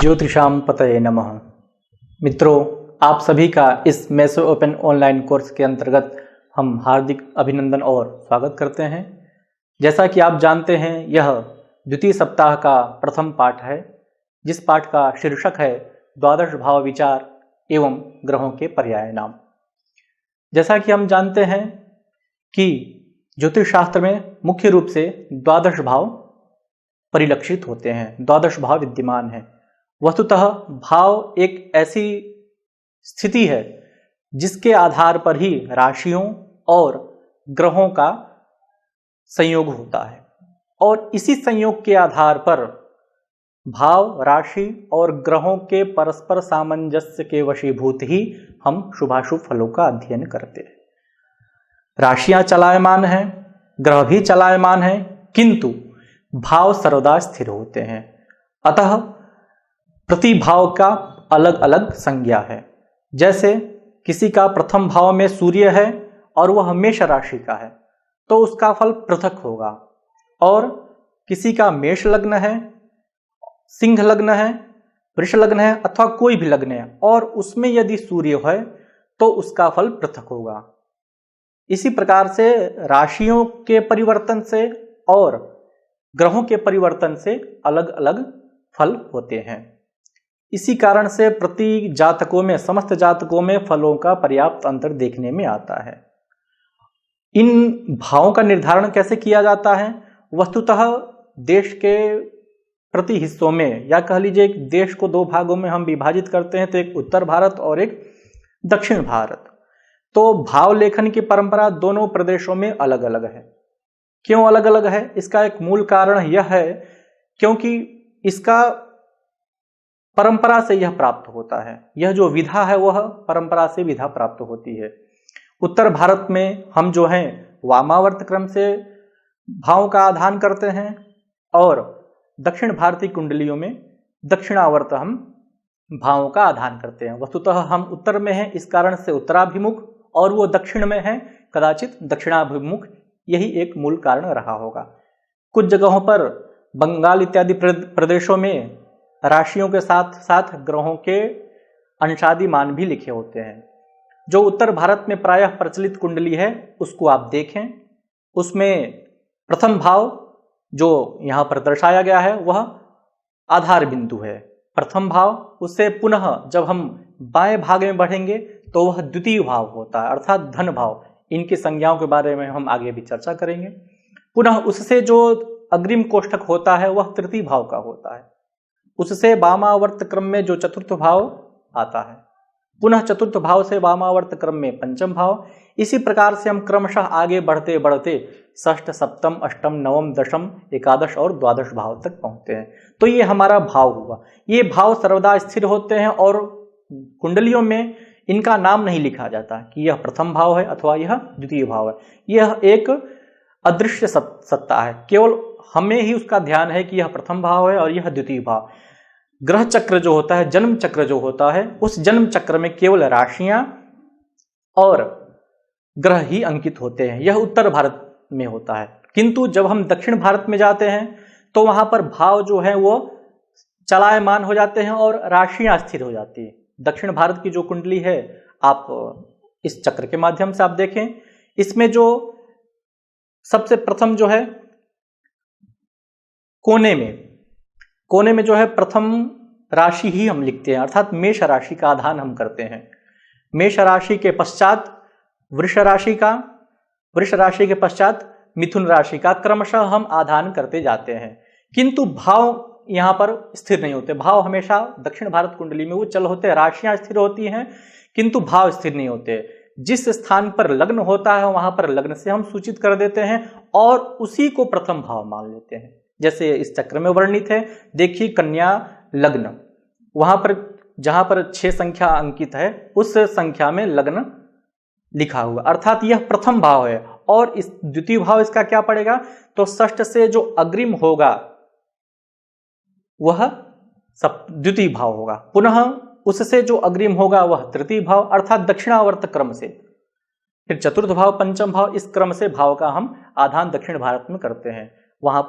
ज्योतिषाम पतये नमः। मित्रों, आप सभी का इस मेसो ओपन ऑनलाइन कोर्स के अंतर्गत हम हार्दिक अभिनंदन और स्वागत करते हैं। जैसा कि आप जानते हैं, यह द्वितीय सप्ताह का प्रथम पाठ है, जिस पाठ का शीर्षक है द्वादश भाव विचार एवं ग्रहों के पर्याय नाम। जैसा कि हम जानते हैं कि ज्योतिष शास्त्र में मुख्य रूप से द्वादश भाव परिलक्षित होते हैं, द्वादश भाव विद्यमान है। वस्तुतः भाव एक ऐसी स्थिति है जिसके आधार पर ही राशियों और ग्रहों का संयोग होता है, और इसी संयोग के आधार पर भाव, राशि और ग्रहों के परस्पर सामंजस्य के वशीभूत ही हम शुभाशुभ फलों का अध्ययन करते हैं। राशियां चलायमान हैं, ग्रह भी चलायमान हैं, किंतु भाव सर्वदा स्थिर होते हैं। अतः प्रति भाव का अलग अलग संज्ञा है। जैसे किसी का प्रथम भाव में सूर्य है और वह मेष राशि का है, तो उसका फल पृथक होगा। और किसी का मेष लग्न है, सिंह लग्न है, वृष लग्न है अथवा कोई भी लग्न है और उसमें यदि सूर्य है तो उसका फल पृथक होगा। इसी प्रकार से राशियों के परिवर्तन से और ग्रहों के परिवर्तन से अलग अलग फल होते हैं। इसी कारण से प्रति जातकों में, समस्त जातकों में फलों का पर्याप्त अंतर देखने में आता है। इन भावों का निर्धारण कैसे किया जाता है? वस्तुतः देश के प्रति हिस्सों में, या कह लीजिए देश को दो भागों में हम विभाजित करते हैं, तो एक उत्तर भारत और एक दक्षिण भारत। तो भाव लेखन की परंपरा दोनों प्रदेशों में अलग अलग है। क्यों अलग अलग है? इसका एक मूल कारण यह है क्योंकि इसका परंपरा से यह प्राप्त होता है। यह जो विधा है वह परंपरा से विधा प्राप्त होती है। उत्तर भारत में हम जो हैं वामावर्त क्रम से भावों का आधान करते हैं, और दक्षिण भारतीय कुंडलियों में दक्षिणावर्त हम भावों का आधान करते हैं। वस्तुतः हम उत्तर में हैं, इस कारण से उत्तराभिमुख, और वो दक्षिण में है कदाचित दक्षिणाभिमुख। यही एक मूल कारण रहा होगा। कुछ जगहों पर बंगाल इत्यादि प्रदेशों में राशियों के साथ साथ ग्रहों के अंशादि मान भी लिखे होते हैं। जो उत्तर भारत में प्रायः प्रचलित कुंडली है उसको आप देखें, उसमें प्रथम भाव जो यहाँ पर दर्शाया गया है वह आधार बिंदु है, प्रथम भाव। उससे पुनः जब हम बाएं भाग में बढ़ेंगे तो वह द्वितीय भाव होता है, अर्थात धन भाव। इनकी संज्ञाओं के बारे में हम आगे भी चर्चा करेंगे। पुनः उससे जो अग्रिम कोष्ठक होता है वह तृतीय भाव का होता है। उससे वामावर्त क्रम में जो चतुर्थ भाव आता है, पुनः चतुर्थ भाव से वामावर्त क्रम में पंचम भाव। इसी प्रकार से हम क्रमशः आगे बढ़ते बढ़ते षष्ठ, सप्तम, अष्टम, नवम, दशम, एकादश और द्वादश भाव तक पहुंचते हैं। तो ये हमारा भाव हुआ। ये भाव सर्वदा स्थिर होते हैं और कुंडलियों में इनका नाम नहीं लिखा जाता कि यह प्रथम भाव है अथवा यह द्वितीय भाव है। यह एक अदृश्य सत्ता है, केवल हमें ही उसका ध्यान है कि यह प्रथम भाव है और यह द्वितीय भाव। ग्रह चक्र जो होता है, जन्म चक्र जो होता है, उस जन्म चक्र में केवल राशियां और ग्रह ही अंकित होते हैं। यह उत्तर भारत में होता है। किंतु जब हम दक्षिण भारत में जाते हैं तो वहां पर भाव जो है वो चलायमान हो जाते हैं और राशियां स्थिर हो जाती है। दक्षिण भारत की जो कुंडली है, आप इस चक्र के माध्यम से आप देखें, इसमें जो सबसे प्रथम जो है कोने में जो है प्रथम राशि ही हम लिखते हैं, अर्थात मेष राशि का आधान हम करते हैं। मेष राशि के पश्चात वृष राशि के पश्चात मिथुन राशि का क्रमशः हम आधान करते जाते हैं। किंतु भाव यहाँ पर स्थिर नहीं होते। भाव हमेशा दक्षिण भारत कुंडली में वो चल होते हैं, राशियां स्थिर होती हैं किंतु भाव स्थिर नहीं होते। जिस स्थान पर लग्न होता है वहां पर लग्न से हम सूचित कर देते हैं और उसी को प्रथम भाव मान लेते हैं। जैसे इस चक्र में वर्णित है, देखिए कन्या लग्न, वहां पर जहां पर 6 संख्या अंकित है उस संख्या में लग्न लिखा हुआ, अर्थात यह प्रथम भाव है। और इस द्वितीय भाव इसका क्या पड़ेगा? तो षष्ठ से जो अग्रिम होगा वह द्वितीय भाव होगा, पुनः उससे जो अग्रिम होगा वह तृतीय भाव, अर्थात दक्षिणावर्त क्रम से। फिर चतुर्थ भाव, पंचम भाव, इस क्रम से भाव का हम आधान दक्षिण भारत में करते हैं। वहां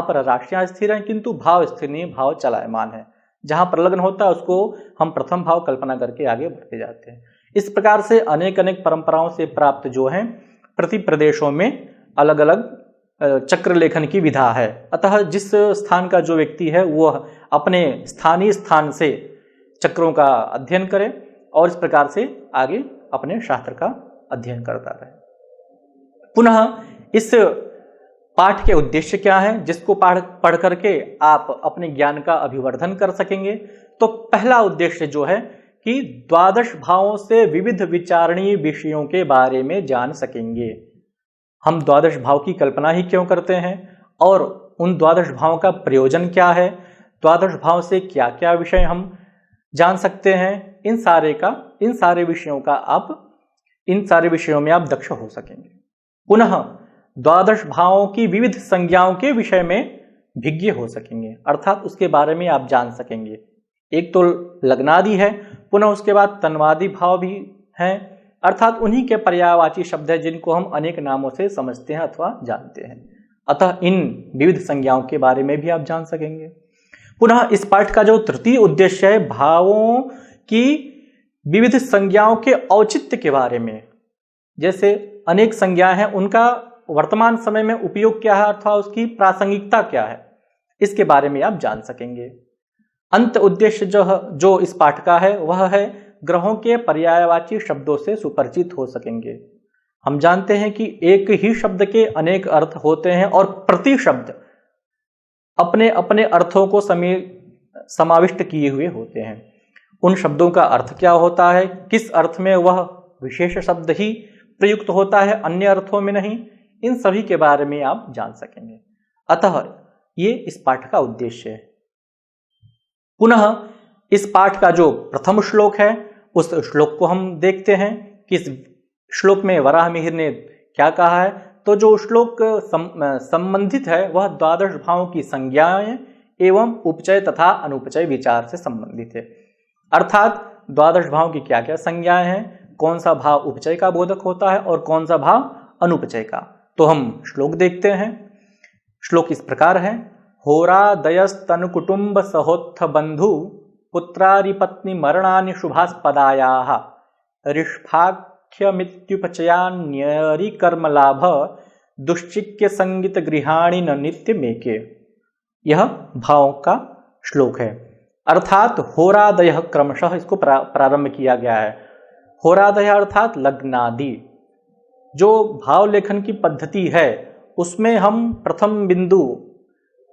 पर राशियां स्थिर हैं किंतु भाव स्थिर नहीं, भाव चलायमान है। जहां पर लग्न होता है उसको हम प्रथम भाव कल्पना करके आगे बढ़ते जाते हैं। इस प्रकार से अनेक अनेक परंपराओं से प्राप्त जो है प्रति प्रदेशों में अलग अलग चक्र लेखन की विधा है। अतः जिस स्थान का जो व्यक्ति है वह अपने स्थानीय स्थान से चक्रों का अध्ययन करे और इस प्रकार से आगे अपने शास्त्र का अध्ययन करता रहे। पुनः इस पाठ के उद्देश्य क्या है, जिसको पढ़ करके आप अपने ज्ञान का अभिवर्धन कर सकेंगे। तो पहला उद्देश्य जो है कि द्वादश भावों से विविध विचारणीय विषयों के बारे में जान सकेंगे। हम द्वादश भाव की कल्पना ही क्यों करते हैं और उन द्वादश भावों का प्रयोजन क्या है, द्वादश भाव से क्या क्या विषय हम जान सकते हैं, इन सारे विषयों में आप दक्ष हो सकेंगे। पुनः द्वादश भावों की विविध संज्ञाओं के विषय में भिज्ञ हो सकेंगे, अर्थात उसके बारे में आप जान सकेंगे। एक तो लग्नादि है, पुनः उसके बाद तन्वादि भाव भी हैं, अर्थात उन्हीं के पर्यायवाची शब्द है जिनको हम अनेक नामों से समझते हैं अथवा जानते हैं। अतः इन विविध संज्ञाओं के बारे में भी आप जान सकेंगे। पुनः इस पाठ का जो तृतीय उद्देश्य है भावों की विविध संज्ञाओं के औचित्य के बारे में, जैसे अनेक संज्ञाएं हैं उनका वर्तमान समय में उपयोग क्या है अथवा उसकी प्रासंगिकता क्या है, इसके बारे में आप जान सकेंगे। अंत उद्देश्य जो इस पाठ का है वह है ग्रहों के पर्यायवाची शब्दों से सुपरिचित हो सकेंगे। हम जानते हैं कि एक ही शब्द के अनेक अर्थ होते हैं और प्रति शब्द अपने अपने अर्थों को समाविष्ट किए हुए होते हैं। उन शब्दों का अर्थ क्या होता है, किस अर्थ में वह विशेष शब्द ही प्रयुक्त होता है, अन्य अर्थों में नहीं, इन सभी के बारे में आप जान सकेंगे। अतः ये इस पाठ का उद्देश्य है। पुनः इस पाठ का जो प्रथम श्लोक है उस श्लोक को हम देखते हैं कि इस श्लोक में वराह मिहिर ने क्या कहा है। तो जो श्लोक संबंधित है वह द्वादश भावों की संज्ञाएं एवं उपचय तथा अनुपचय विचार से संबंधित है, अर्थात द्वादश भावों की क्या क्या संज्ञाएं हैं, कौन सा भाव उपचय का बोधक होता है और कौन सा भाव अनुपचय का। तो हम श्लोक देखते हैं। श्लोक इस प्रकार है। होरादयस्तनु कुटुंब सहोत्थ बंधु पुत्रारि पत्नी मरणानि शुभास्पदायाः ऋष्भाख्यमित्युपचयान्यरि कर्म लाभ दुश्चिक्य संगीत गृहाणि न नित्य मेके। यह भाव का श्लोक है, अर्थात होरादय क्रमशः इसको प्रारंभ किया गया है। होरादय अर्थात लग्नादि। जो भाव लेखन की पद्धति है उसमें हम प्रथम बिंदु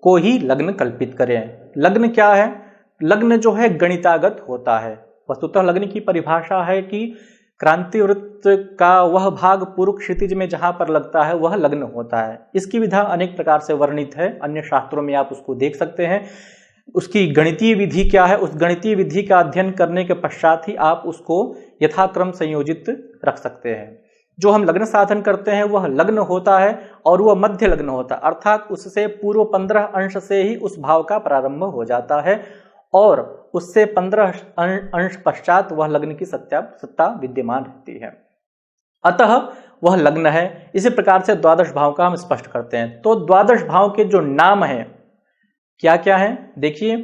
को ही लग्न कल्पित करें। लग्न क्या है, लग्न जो है गणितागत होता है। वस्तुतः लग्न की परिभाषा है कि क्रांति वृत्त का वह भाग पूर्व क्षितिज में जहां पर लगता है वह लग्न होता है। इसकी विधा अनेक प्रकार से वर्णित है, अन्य शास्त्रों में आप उसको देख सकते हैं। उसकी गणितीय विधि क्या है, उस गणितीय विधि का अध्ययन करने के पश्चात ही आप उसको यथाक्रम संयोजित रख सकते हैं। जो हम लग्न साधन करते हैं वह लग्न होता है और वह मध्य लग्न होता है, अर्थात उससे पूर्व 15 अंश से ही उस भाव का प्रारंभ हो जाता है और उससे 15 अंश पश्चात वह लग्न की सत्ता विद्यमान रहती है। अतः वह लग्न है। इसी प्रकार से द्वादश भाव का हम स्पष्ट करते हैं। तो द्वादश भाव के जो नाम है क्या क्या है, देखिए।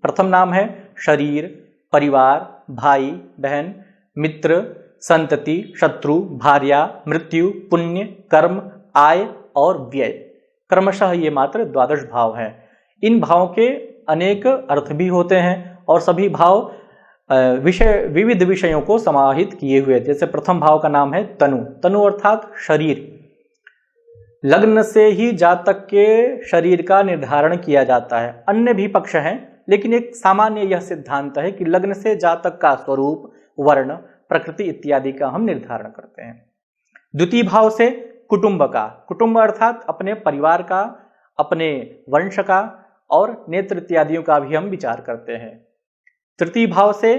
प्रथम नाम है शरीर, परिवार, भाई बहन, मित्र, संतति, शत्रु, भार्या, मृत्यु, पुण्य, कर्म, आय और व्यय। क्रमशः ये मात्र द्वादश भाव हैं। इन भावों के अनेक अर्थ भी होते हैं और सभी भाव विविध विषयों को समाहित किए हुए। जैसे प्रथम भाव का नाम है तनु। तनु अर्थात शरीर। लग्न से ही जातक के शरीर का निर्धारण किया जाता है। अन्य भी पक्ष हैं, लेकिन एक सामान्य यह सिद्धांत है कि लग्न से जातक का स्वरूप, वर्ण, प्रकृति इत्यादि का हम निर्धारण करते हैं। द्वितीय भाव से कुटुंब का। कुटुंब अर्थात अपने परिवार का, अपने वंश का और नेत्र इत्यादियों का भी हम विचार करते हैं। तृतीय भाव से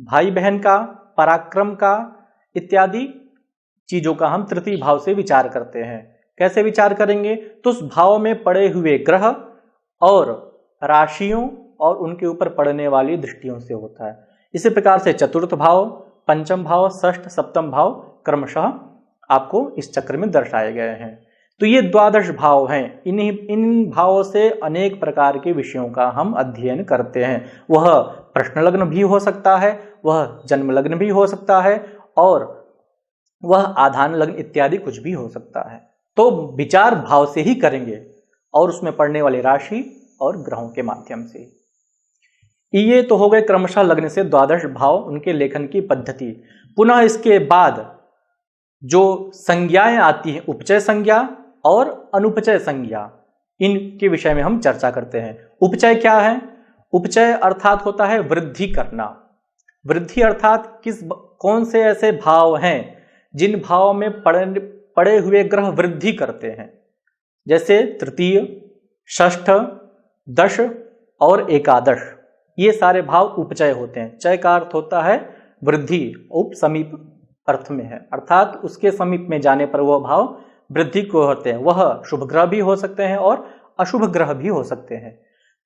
भाई बहन का, पराक्रम का इत्यादि चीजों का हम तृतीय भाव से विचार करते हैं। कैसे विचार करेंगे, तो उस भाव में पड़े हुए ग्रह और राशियों और उनके ऊपर पड़ने वाली दृष्टियों से होता है। इसी प्रकार से चतुर्थ भाव, पंचम भाव, षष्ठ, सप्तम भाव क्रमशः आपको इस चक्र में दर्शाए गए हैं। तो ये द्वादश भाव हैं। इन भावों से अनेक प्रकार के विषयों का हम अध्ययन करते हैं। वह प्रश्न लग्न भी हो सकता है, वह जन्म लग्न भी हो सकता है, और वह आधान लग्न इत्यादि कुछ भी हो सकता है। तो विचार भाव से ही करेंगे और उसमें पड़ने वाली राशि और ग्रहों के माध्यम से। ये तो हो गए क्रमशः लग्न से द्वादश भाव, उनके लेखन की पद्धति। पुनः इसके बाद जो संज्ञाएं आती हैं, उपचय संज्ञा और अनुपचय संज्ञा, इनके विषय में हम चर्चा करते हैं। उपचय क्या है? उपचय अर्थात होता है वृद्धि करना। वृद्धि अर्थात कौन से ऐसे भाव हैं जिन भावों में पड़े हुए ग्रह वृद्धि करते हैं, जैसे तृतीय, षष्ठ, दश और एकादश, ये सारे भाव उपचय होते हैं। चय का अर्थ होता है वृद्धि, उप समीप अर्थ में है, अर्थात उसके समीप में जाने पर वह भाव वृद्धि को होते हैं। वह शुभ ग्रह भी हो सकते हैं और अशुभ ग्रह भी हो सकते हैं।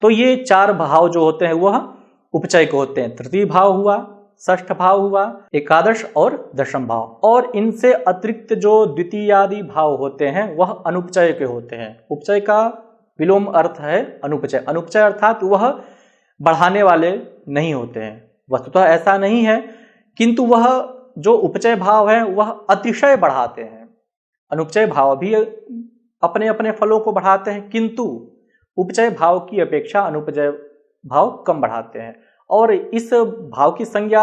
तो ये चार भाव जो होते हैं वह उपचय को होते हैं। तृतीय भाव हुआ, षष्ठ भाव हुआ, एकादश और दशम भाव। और इनसे अतिरिक्त जो द्वितीय आदि भाव होते हैं वह अनुपचय के होते हैं। उपचय का विलोम अर्थ है अनुपचय। अनुपचय अर्थात वह बढ़ाने वाले नहीं होते हैं। वस्तुतः ऐसा नहीं है, किंतु वह जो उपचय भाव है वह अतिशय बढ़ाते हैं। अनुपचय भाव भी अपने अपने फलों को बढ़ाते हैं, किंतु उपचय भाव की अपेक्षा अनुपचय भाव कम बढ़ाते हैं। और इस भाव की संज्ञा,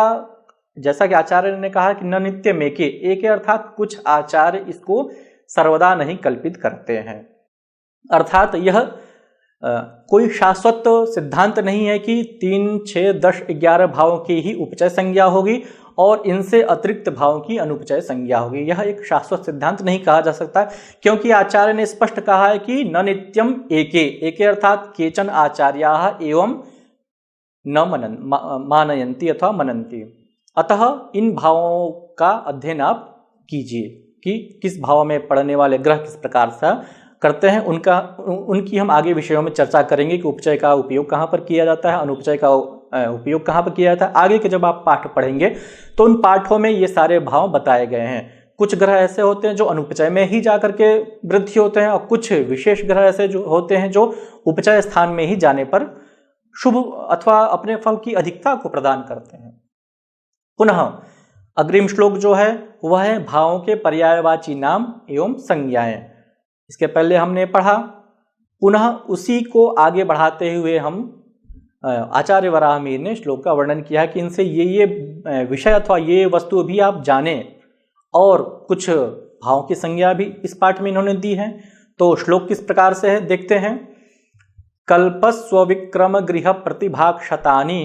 जैसा कि आचार्य ने कहा कि न नित्यम एके, एके अर्थात कुछ आचार्य इसको सर्वदा नहीं कल्पित करते हैं। अर्थात यह कोई शाश्वत सिद्धांत नहीं है कि 3, 6, 10, 11 भावों की ही उपचय संज्ञा होगी और इनसे अतिरिक्त भावों की अनुपचय संज्ञा होगी। यह एक शाश्वत सिद्धांत नहीं कहा जा सकता, क्योंकि आचार्य ने स्पष्ट कहा है कि न नित्यम एके, एके अर्थात केचन आचार्याः एवं न मानयन्ति अथवा मनन्ति। अतः इन भावों का अध्ययन आप कीजिए कि किस भाव में पड़ने वाले ग्रह किस प्रकार से करते हैं। उनकी हम आगे विषयों में चर्चा करेंगे कि उपचय का उपयोग कहाँ पर किया जाता है, अनुपचय का उपयोग कहाँ पर किया जाता है। आगे के जब आप पाठ पढ़ेंगे तो उन पाठों में ये सारे भाव बताए गए हैं। कुछ ग्रह ऐसे होते हैं जो अनुपचय में ही जाकर के वृद्धि होते हैं, और कुछ विशेष ग्रह ऐसे जो होते हैं जो उपचय स्थान में ही जाने पर शुभ अथवा अपने फल की अधिकता को प्रदान करते हैं। पुनः अग्रिम श्लोक जो है वह है भावों के पर्यायवाची नाम एवं संज्ञाएं। इसके पहले हमने पढ़ा, पुनः उसी को आगे बढ़ाते हुए हम आचार्य वराहमिहिर ने श्लोक का वर्णन किया कि इनसे ये विषय अथवा ये वस्तु भी आप जाने, और कुछ भावों की संज्ञा भी इस पाठ में इन्होंने दी है। तो श्लोक किस प्रकार से है देखते हैं। कल्पस्वविक्रम गृह प्रतिभाक्षतानि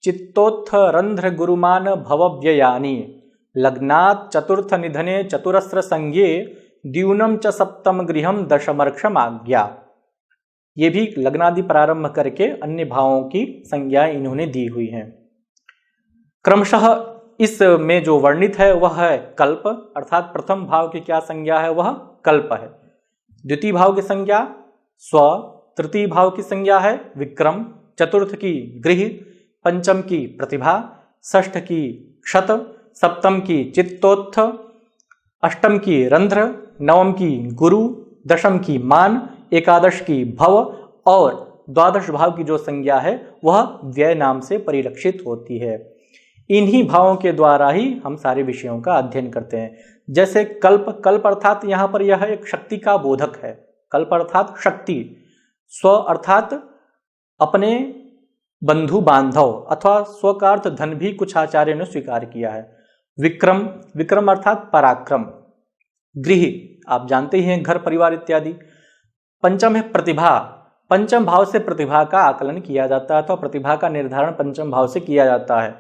चित्तोत्थरंध्र गुरुमान भवव्ययानि लग्नात् चतुर्थ निधने चतुरस्र संज्ञे द्यूनम च सप्तम गृहम दशमर्क्षम आज्ञा। ये भी लग्नादि प्रारंभ करके अन्य भावों की संज्ञा इन्होंने दी हुई हैं। क्रमशः इस में जो वर्णित है वह है कल्प, अर्थात प्रथम भाव की क्या संज्ञा है वह कल्प है। द्वितीय भाव की संज्ञा स्व, तृतीय भाव की संज्ञा है विक्रम, चतुर्थ की गृह, पंचम की प्रतिभा, षष्ठ की क्षत, सप्तम की चित्तोत्थ, अष्टम की रंध्र, नवम की गुरु, दशम की मान, एकादश की भव, और द्वादश भाव की जो संज्ञा है वह व्यय नाम से परिलक्षित होती है। इन्हीं भावों के द्वारा ही हम सारे विषयों का अध्ययन करते हैं। जैसे कल्प, कल्प अर्थात यहाँ पर यह एक शक्ति का बोधक है। कल्प अर्थात शक्ति, स्व अर्थात अपने बंधु बांधव अथवा स्व का अर्थ धन भी कुछ आचार्यों ने स्वीकार किया है। विक्रम, विक्रम अर्थात पराक्रम, गृह आप जानते ही हैं घर परिवार इत्यादि। पंचम है प्रतिभा, पंचम भाव से प्रतिभा का आकलन किया जाता है अथवा प्रतिभा का निर्धारण पंचम भाव से किया जाता है।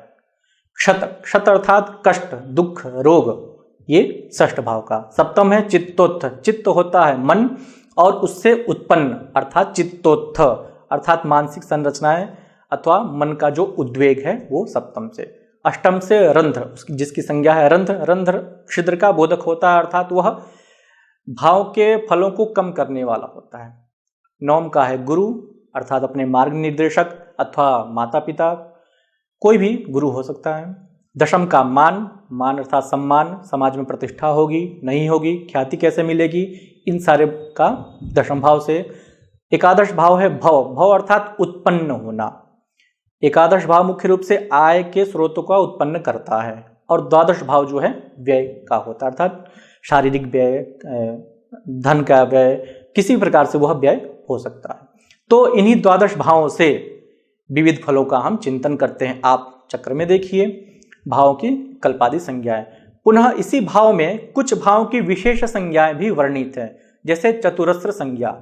क्षत, क्षत अर्थात कष्ट, दुख, रोग, ये षष्ठ भाव का। सप्तम है चित्तोत्थ, चित्त होता है मन और उससे उत्पन्न अर्थात चित्तोत्थ अर्थात मानसिक संरचनाएं अथवा मन का जो उद्वेग है वो सप्तम से। अष्टम से रंध्र, जिसकी संज्ञा है रंध्र, रंध्र छिद्र का बोधक होता है अर्थात वह भाव के फलों को कम करने वाला होता है। नवम का है गुरु अर्थात अपने मार्ग निर्देशक अथवा माता पिता, कोई भी गुरु हो सकता है। दशम का मान, मान अर्थात सम्मान, समाज में प्रतिष्ठा होगी नहीं होगी, ख्याति कैसे मिलेगी, इन सारे का दशम भाव से। एकादश भाव है भव, भव अर्थात उत्पन्न होना। एकादश भाव मुख्य रूप से आय के स्रोतों का उत्पन्न करता है और द्वादश भाव जो है व्यय का होता है, अर्थात शारीरिक व्यय, धन का व्यय, किसी प्रकार से वह व्यय हो सकता है। तो इन्हीं द्वादश भावों से विविध फलों का हम चिंतन करते हैं। आप चक्र में देखिए भावों की कल्पादि संज्ञाएं। पुनः इसी भाव में कुछ भावों की विशेष संज्ञाएं भी वर्णित हैं, जैसे चतुरस्र संज्ञा।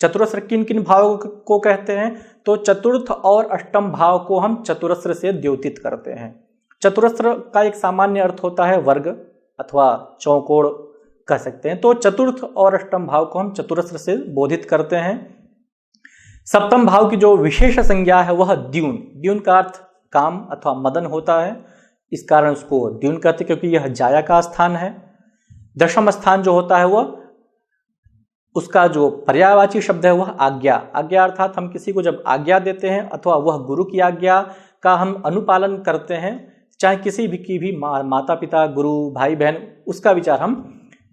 चतुरस्र किन किन भावों को कहते हैं? तो चतुर्थ और अष्टम भाव को हम चतुरस्र से द्योतित करते हैं। चतुरस्र का एक सामान्य अर्थ होता है वर्ग अथवा चौकोड़ कह सकते हैं। तो चतुर्थ और अष्टम भाव को हम चतुरस्र से बोधित करते हैं। सप्तम भाव की जो विशेष संज्ञा है वह द्यून। द्यून का अर्थ काम अथवा मदन होता है, इस कारण उसको द्यून कहते हैं, क्योंकि यह जाया का स्थान है। दशम स्थान जो होता है वह, उसका जो पर्यायवाची शब्द है वह आज्ञा। आज्ञा अर्थात हम किसी को जब आज्ञा देते हैं अथवा वह गुरु की आज्ञा का हम अनुपालन करते हैं, चाहे किसी भी की भी माता पिता, गुरु, भाई बहन, उसका विचार हम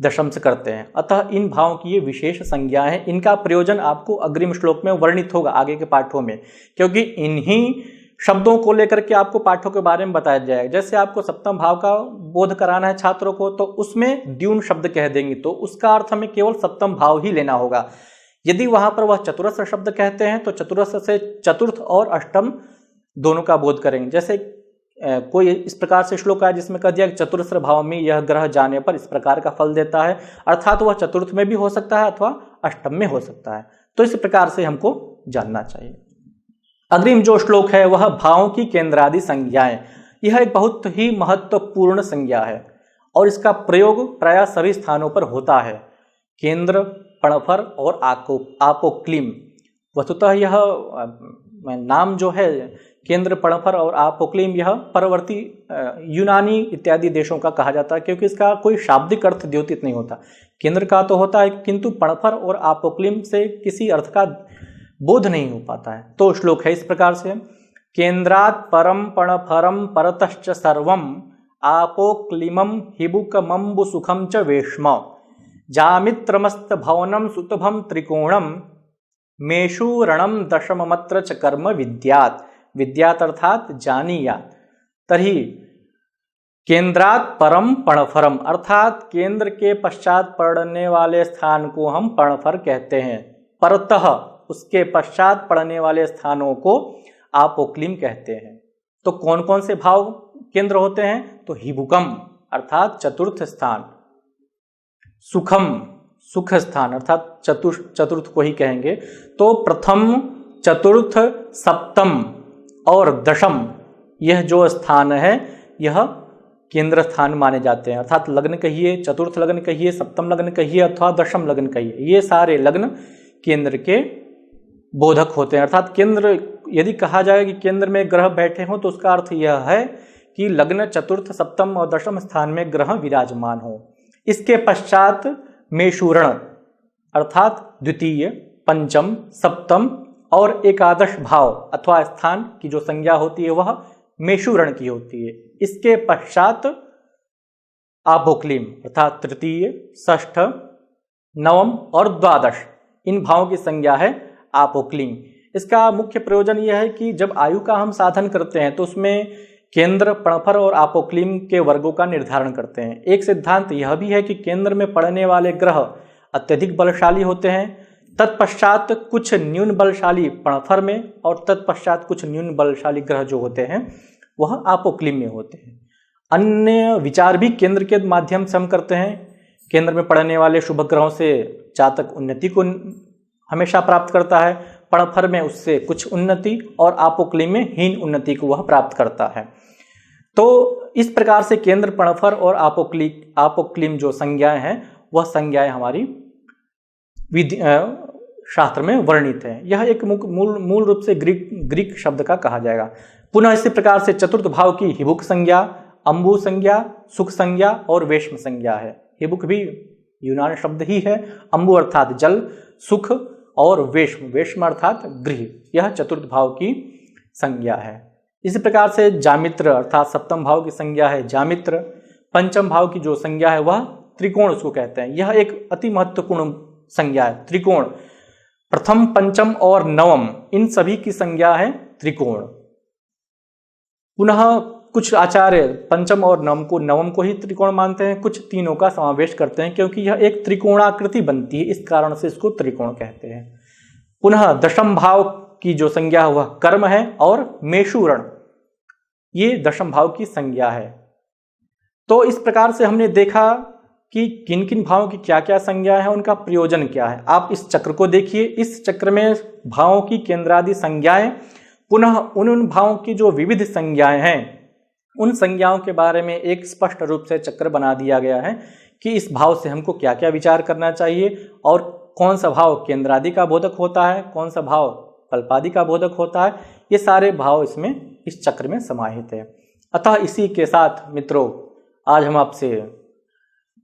दशम से करते हैं। अतः इन भावों की ये विशेष संज्ञा है। इनका प्रयोजन आपको अग्रिम श्लोक में वर्णित होगा आगे के पाठों में, क्योंकि इन्हीं शब्दों को लेकर के आपको पाठों के बारे में बताया जाएगा। जैसे आपको सप्तम भाव का बोध कराना है छात्रों को, तो उसमें द्यून शब्द कह देंगे तो उसका अर्थ हमें केवल सप्तम भाव ही लेना होगा। यदि वहां पर वह चतुरस्र शब्द कहते हैं तो चतुरस्र से चतुर्थ और अष्टम दोनों का बोध करेंगे। जैसे कोई इस प्रकार से श्लोक है जिसमें कह दिया कि चतुरस्र भाव में यह ग्रह जाने पर इस प्रकार का फल देता है, अर्थात वह चतुर्थ में भी हो सकता है अथवा अष्टम में हो सकता है। तो इस प्रकार से हमको जानना चाहिए। अग्रिम जो श्लोक है वह भावों की केंद्रादि संज्ञाएं। यह एक बहुत ही महत्वपूर्ण संज्ञा है और इसका प्रयोग प्रायः सभी स्थानों पर होता है। केंद्र, पणफर और आपोक्लिम। वस्तुतः यह नाम जो है केंद्र, पणफर और आपोक्लिम, यह परवर्ती यूनानी इत्यादि देशों का कहा जाता है, क्योंकि इसका कोई शाब्दिक अर्थ द्योतित नहीं होता। केंद्र का तो होता है, किंतु पणफर और आपोक्लिम से किसी अर्थ का बोध नहीं हो पाता है। तो श्लोक है इस प्रकार से, केंद्रात् परम पणफरम परतश्च सर्वम आपोक्लिमम हिबुकमंबु सुखम च वेश्म जामित्रमस्त भवनम सुतभम त्रिकोणम मेषूरणम दशममत्र च कर्म विद्यात्। विद्यात् अर्थात जानीयात्। तर्हि केंद्रात् परम पणफरम अर्थात केंद्र के पश्चात पड़ने वाले स्थान को हम पणफर कहते हैं। परतः उसके पश्चात पड़ने वाले स्थानों को आपोक्लिम कहते हैं। तो कौन कौन से भाव केंद्र होते हैं? तो हिबुकम अर्थात चतुर्थ स्थान, सुखम सुख स्थान अर्थात चतुर्थ को ही कहेंगे। तो प्रथम, चतुर्थ, सप्तम और दशम, यह जो स्थान है यह केंद्र स्थान माने जाते हैं। अर्थात लग्न कहिए, चतुर्थ लग्न कहिए, सप्तम लग्न कहिए अथवा दशम लग्न कहिए, ये सारे लग्न केंद्र के बोधक होते हैं। अर्थात केंद्र, यदि कहा जाए कि केंद्र में ग्रह बैठे हों तो उसका अर्थ यह है कि लग्न, चतुर्थ, सप्तम और दशम स्थान में ग्रह विराजमान हो। इसके पश्चात मेषूरण अर्थात द्वितीय, पंचम, सप्तम और एकादश भाव अथवा स्थान की जो संज्ञा होती है वह मेषूरण की होती है। इसके पश्चात आपोक्लिम अर्थात तृतीय, षष्ठ, नवम और द्वादश, इन भावों की संज्ञा है आपोक्लिम। इसका मुख्य प्रयोजन यह है कि जब आयु का हम साधन करते हैं तो उसमें केंद्र, पणफर और आपोक्लिम के वर्गों का निर्धारण करते हैं। एक सिद्धांत यह भी है कि केंद्र में पड़ने वाले ग्रह अत्यधिक बलशाली होते हैं, तत्पश्चात कुछ न्यून बलशाली पणफर में और तत्पश्चात कुछ न्यून बलशाली ग्रह जो होते हैं वह आपोक्लिम में होते हैं। अन्य विचार भी केंद्र के माध्यम से हम करते हैं। केंद्र में पड़ने वाले शुभ ग्रहों से जातक उन्नति को हमेशा प्राप्त करता है, पणफर में उससे कुछ उन्नति और आपोक्लिम में हीन उन्नति को वह प्राप्त करता है। तो इस प्रकार से केंद्र, पणफर और आपोक्लिम जो संज्ञाएं हैं वह संज्ञाएं हमारी शास्त्र में वर्णित है। यह एक मूल रूप से ग्रीक शब्द का कहा जाएगा। पुनः इसी प्रकार से चतुर्थ भाव की हिबुक संज्ञा, अंबु संज्ञा, सुख संज्ञा और वेश्म संज्ञा है। हिबुक भी यूनान शब्द ही है। अंबु अर्थात जल, सुख और वेश्म अर्थात गृह, यह चतुर्थ भाव की संज्ञा है। इसी प्रकार से जामित्र अर्थात सप्तम भाव की संज्ञा है जामित्र। पंचम भाव की जो संज्ञा है वह त्रिकोण उसको कहते हैं। यह एक अति महत्वपूर्ण संज्ञा है। त्रिकोण प्रथम, पंचम और नवम, इन सभी की संज्ञा है त्रिकोण। पुनः कुछ आचार्य पंचम और नवम को ही त्रिकोण मानते हैं, कुछ तीनों का समावेश करते हैं, क्योंकि यह एक त्रिकोणाकृति बनती है, इस कारण से इसको त्रिकोण कहते हैं। पुनः दशम भाव की जो संज्ञा है वह कर्म है, और मेषुरण ये दशम भाव की संज्ञा है। तो इस प्रकार से हमने देखा कि किन किन भावों की क्या क्या संज्ञा है, उनका प्रयोजन क्या है। आप इस चक्र को देखिए, इस चक्र में भावों की केंद्रादि संज्ञाएं, पुनः उन भावों की जो विविध संज्ञाएं हैं, उन संज्ञाओं के बारे में एक स्पष्ट रूप से चक्र बना दिया गया है कि इस भाव से हमको क्या क्या विचार करना चाहिए, और कौन सा भाव केंद्रादि का बोधक होता है, कौन सा भाव कल्पादि का बोधक होता है। ये सारे भाव इसमें इस चक्र में समाहित है। अतः इसी के साथ मित्रों आज हम आपसे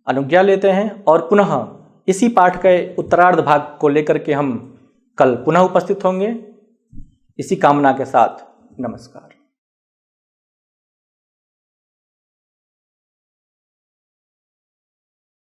अनुज्ञा लेते हैं, और पुनः इसी पाठ के उत्तरार्ध भाग को लेकर के हम कल पुनः उपस्थित होंगे। इसी कामना के साथ नमस्कार।